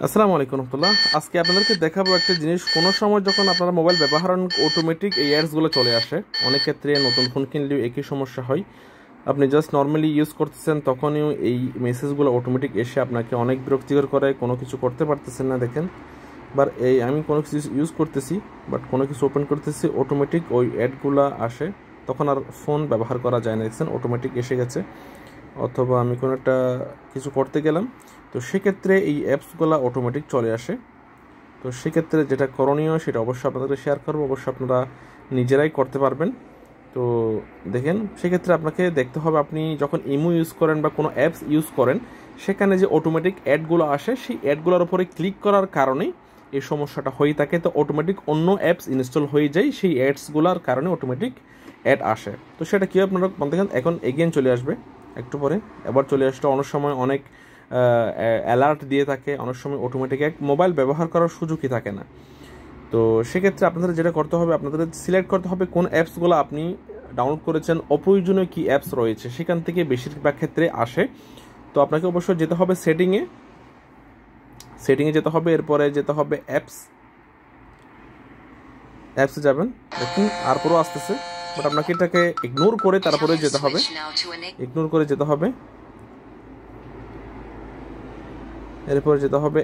আসসালামু আলাইকুম রহমতুল্লাহ। আজকে আপনাদেরকে দেখাবো একটা জিনিস। কোনো সময় যখন আপনারা মোবাইল ব্যবহার করেন অটোমেটিক এই অ্যাডসগুলো চলে আসে। অনেক ক্ষেত্রে নতুন ফোন কিনলেও একই সমস্যা হয়। আপনি জাস্ট নর্মালি ইউজ করতেছেন, তখনই এই মেসেজগুলো অটোমেটিক এসে আপনাকে অনেক বিরক্তিকর করে, কোনো কিছু করতে পারতেছেন না। দেখেন, আমি কোনো কিছু ইউজ করতেছি, বাট কোনো কিছু ওপেন করতেছি, অটোমেটিক ওই অ্যাডগুলো আসে, তখন আর ফোন ব্যবহার করা যায় না। দেখছেন, অটোমেটিক এসে গেছে। অথবা আমি কোনো একটা কিছু করতে গেলাম, তো সেক্ষেত্রে এই অ্যাপসগুলো অটোমেটিক চলে আসে। তো সেক্ষেত্রে যেটা করণীয় সেটা অবশ্যই আপনাদের শেয়ার করবো, অবশ্যই আপনারা নিজেরাই করতে পারবেন। তো দেখেন, সেক্ষেত্রে আপনাকে দেখতে হবে, আপনি যখন ইমো ইউজ করেন বা কোনো অ্যাপস ইউজ করেন, সেখানে যে অটোমেটিক অ্যাডগুলো আসে, সেই অ্যাডগুলোর উপরে ক্লিক করার কারণেই এই সমস্যাটা হয়ে থাকে। তো অটোমেটিক অন্য অ্যাপস ইনস্টল হয়ে যায়, সেই অ্যাডসগুলোর কারণে অটোমেটিক অ্যাড আসে। তো সেটা কী আপনারা দেখেন, এখন এগেইন চলে আসবে, একটু পরে এবার চলে আসলে। অনেক সময় অনেক অ্যালার্ট দিয়ে থাকে, অনেক সময় অটোমেটিক এক মোবাইল ব্যবহার করার সুযোগই থাকে না। তো সেক্ষেত্রে আপনাদের যেটা করতে হবে, আপনাদের সিলেক্ট করতে হবে কোন অ্যাপসগুলো আপনি ডাউনলোড করেছেন, অপ্রয়োজনীয় কী অ্যাপস রয়েছে, সেখান থেকে বেশিরভাগ ক্ষেত্রে আসে। তো আপনাকে অবশ্যই যেতে হবে সেটিংয়ে যেতে হবে, এরপরে যেতে হবে অ্যাপসে যাবেন। দেখুন তারপরও আসতেছে, বাট আপনাকে এটাকে ইগনোর করে তারপরে যেতে হবে, এরপরে যেতে হবে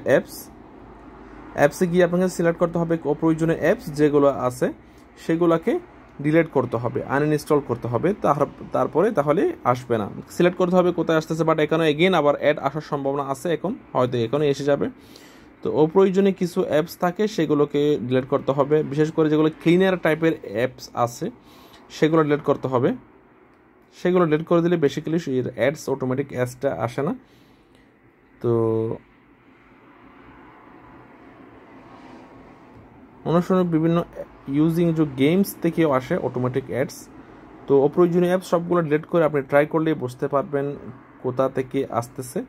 অ্যাপসে গিয়ে আপনাকে সিলেক্ট করতে হবে অপ্রয়োজনীয় অ্যাপস যেগুলো আছে সেগুলোকে ডিলিট করতে হবে, আনইনস্টল করতে হবে। তারপরে তাহলে আসবে না। সিলেক্ট করতে হবে কোথায় আসতেছে, বাট এখানে এগেইন আবার অ্যাড আসার সম্ভাবনা আছে, হয়তো এখানে এসে যাবে। তো অপ্রয়োজনীয় কিছু অ্যাপস থাকে, সেগুলোকে ডিলিট করতে হবে। বিশেষ করে যেগুলো ক্লিনার টাইপের অ্যাপস আছে সেগুলো ডিলিট করতে হবে। সেগুলো ডিলিট করে দিলে বেসিক্যালি অ্যাডস অটোমেটিক অ্যাডসটা আসে না। তো অনেক সময় বিভিন্ন ইউজিং যে গেমস থেকেও আসে অটোমেটিক অ্যাডস। তো অপ্রয়োজনীয় অ্যাপস সবগুলো ডিলিট করে আপনি ট্রাই করলেই বুঝতে পারবেন কোথা থেকে আসতেছে।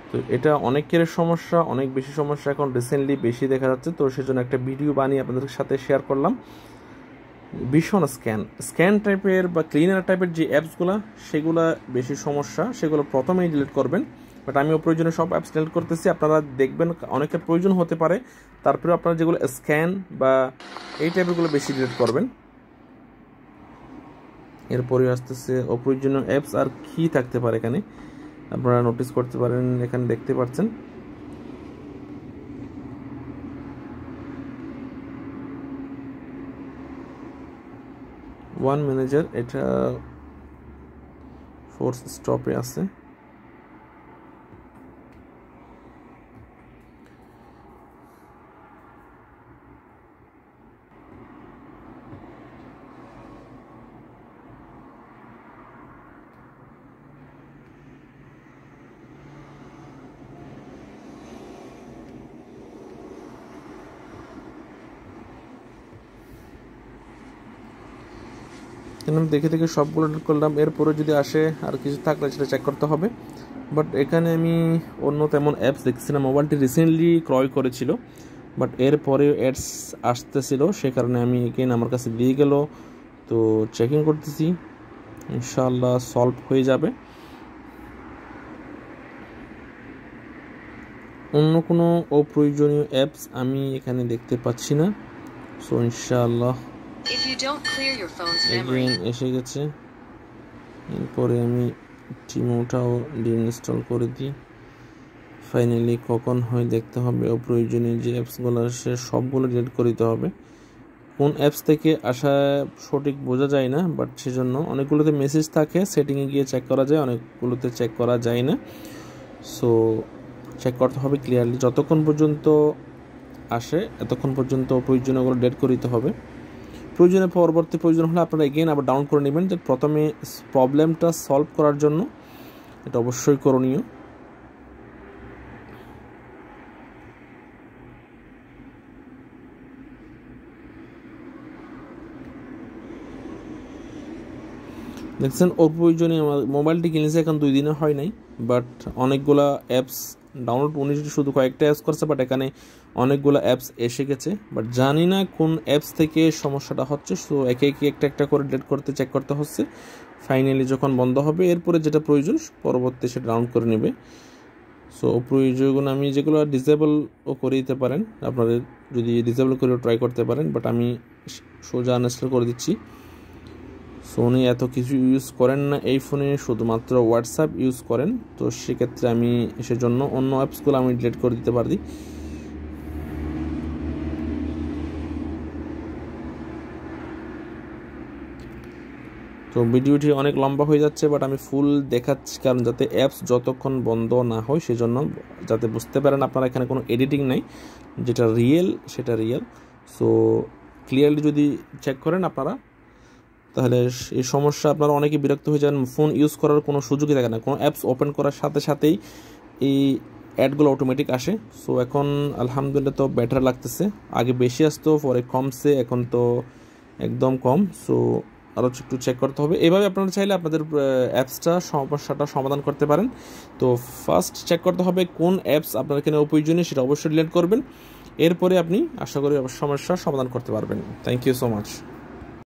তো এটা অনেকের সমস্যা, অনেক বেশি সমস্যা এখন রিসেন্টলি বেশি দেখা যাচ্ছে। তো সেজন্য একটা ভিডিও বানিয়ে আপনাদের সাথে শেয়ার করলাম। ভীষণ স্ক্যান টাইপের বা ক্লিনার টাইপের যে অ্যাপসগুলো, সেগুলো বেশি সমস্যা, সেগুলো প্রথমেই ডিলিট করবেন। বাট আমি অপ্রয়োজনীয় সব অ্যাপস ডিলিট করতেছি। আপনারা দেখবেন অনেকের প্রয়োজন হতে পারে, তারপরে আপনারা যেগুলো স্ক্যান বা এই টাইপেরগুলো বেশি ডিলিট করবেন। এরপরে আসতেছে অপ্রয়োজনীয় অ্যাপস। আর কি থাকতে পারে এখানে, আপনারা নোটিস করতে পারেন, এখানে দেখতে পাচ্ছেন ওয়ান ম্যানেজার, এটা ফোর্স স্টপে আছে। আমি দেখে দেখে সবগুলো ডিলিট করলাম। এরপরে যদি আসে আর কিছু থাকলে সেটা চেক করতে হবে। বাট এখানে আমি অন্য তেমন অ্যাপস দেখছি না। মোবাইলটি রিসেন্টলি ক্রয় করেছিল, বাট এরপরে অ্যাডস আসতেছিল, সে কারণে আমি এগেইন আমার কাছে দিয়ে গেল। তো চেকিং করতেছি, ইনশাআল্লাহ সলভ হয়ে যাবে। অন্য কোনো অপ্রয়োজনীয় অ্যাপস আমি এখানে দেখতে পাচ্ছি না। সো ইনশাআল্লাহ এগেইন এসে গেছে। এরপরে আমি টিমোটাও ডিইনস্টল করে দিই। ফাইনালি কখন হয় দেখতে হবে। অপ্রয়োজনীয় যে অ্যাপসগুলো আসে সবগুলো ডিলিট করে দিতে হবে। কোন অ্যাপস থেকে আসা সঠিক বোঝা যায় না, বাট সেজন্য অনেকগুলোতে মেসেজ থাকে, সেটিংয়ে গিয়ে চেক করা যায়, অনেকগুলোতে চেক করা যায় না। সো চেক করতে হবে ক্লিয়ারলি, যতক্ষণ পর্যন্ত আসে এতক্ষণ পর্যন্ত অপ্রয়োজনীয়গুলো ডিলিট করে দিতে হবে। পরবর্তী প্রয়োজন হলে আপনারা এগেইন আবার ডাউন করে নেবেন। যে প্রথমে প্রবলেমটা সলভ করার জন্য এটা অবশ্যই করণীয়। দেখছেন, অপ্রয়োজনীয় মোবাইলটি কিনেছে এখন 2 দিনে হয় নাই, বাট অনেকগুলা অ্যাপস ডাউনলোড উনি শুধু কয়েকটা অ্যাপস করছে, বাট এখানে অনেকগুলো অ্যাপস এসে গেছে, বাট জানি না কোন অ্যাপস থেকে সমস্যাটা হচ্ছে। সো একে একে একটা একটা করে ডিলিট করতে চেক করতে হচ্ছে। ফাইনালি যখন বন্ধ হবে এরপরে যেটা প্রয়োজন পরবর্তী সেটা ডাউনলোড করে নেবে। সো প্রয়োজন আমি যেগুলো ডিসেবলও করে দিতে পারেন, আপনাদের যদি ডিসেবল করেও ট্রাই করতে পারেন, বাট আমি সোজা আনইনস্টল করে দিচ্ছি। সো উনি এত কিছু ইউজ করেন না এই ফোনে, শুধুমাত্র হোয়াটসঅ্যাপ ইউজ করেন। তো সেক্ষেত্রে আমি সেজন্য অন্য অ্যাপসগুলো আমি ডিলিট করে দিতে পারি। তো ভিডিওটি অনেক লম্বা হয়ে যাচ্ছে, বাট আমি ফুল দেখাচ্ছি কারণ যাতে অ্যাপস যতক্ষণ বন্ধ না হয় সেজন্য, যাতে বুঝতে পারেন আপনারা এখানে কোনো এডিটিং নাই, যেটা রিয়েল সেটা রিয়েল। সো ক্লিয়ারলি যদি চেক করেন আপনারা, তাহলে এই সমস্যা আপনারা অনেকে বিরক্ত হয়ে যান, ফোন ইউজ করার কোনো সুযোগই থাকে না, কোনো অ্যাপস ওপেন করার সাথে সাথেই এই অ্যাডগুলো অটোমেটিক আসে। সো এখন আলহামদুলিল্লাহ তো বেটার লাগতেছে, আগে বেশি আসতো পরে কমছে, এখন তো একদম কম। সো আরও একটু চেক করতে হবে। এভাবে আপনারা চাইলে আপনাদের অ্যাপসটা সমস্যাটা সমাধান করতে পারেন। তো ফার্স্ট চেক করতে হবে কোন অ্যাপস আপনার এখানে অপ্রয়োজনীয়, সেটা অবশ্যই ডিলিট করবেন। এরপরে আপনি আশা করি সমস্যার সমাধান করতে পারবেন। Thank you so much.